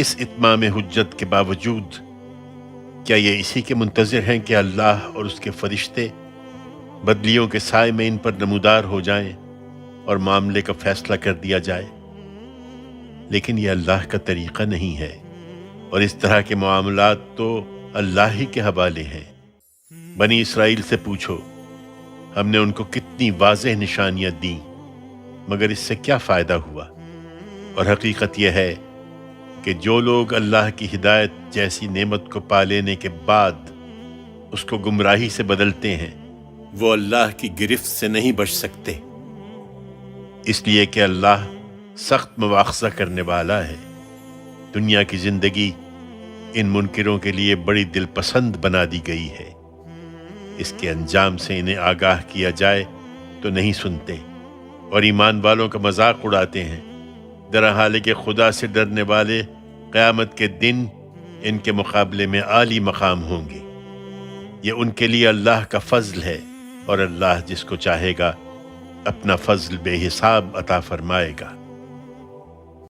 اس اتمام حجت کے باوجود کیا یہ اسی کے منتظر ہیں کہ اللہ اور اس کے فرشتے بدلیوں کے سائے میں ان پر نمودار ہو جائیں اور معاملے کا فیصلہ کر دیا جائے؟ لیکن یہ اللہ کا طریقہ نہیں ہے، اور اس طرح کے معاملات تو اللہ ہی کے حوالے ہیں۔ بنی اسرائیل سے پوچھو، ہم نے ان کو کتنی واضح نشانیاں دیں، مگر اس سے کیا فائدہ ہوا؟ اور حقیقت یہ ہے کہ جو لوگ اللہ کی ہدایت جیسی نعمت کو پا لینے کے بعد اس کو گمراہی سے بدلتے ہیں، وہ اللہ کی گرفت سے نہیں بچ سکتے، اس لیے کہ اللہ سخت مواخذہ کرنے والا ہے۔ دنیا کی زندگی ان منکروں کے لیے بڑی دل پسند بنا دی گئی ہے، اس کے انجام سے انہیں آگاہ کیا جائے تو نہیں سنتے، اور ایمان والوں کا مذاق اڑاتے ہیں۔ درحال کہ خدا سے ڈرنے والے قیامت کے دن ان کے مقابلے میں عالی مقام ہوں گے۔ یہ ان کے لیے اللہ کا فضل ہے، اور اللہ جس کو چاہے گا اپنا فضل بے حساب عطا فرمائے گا۔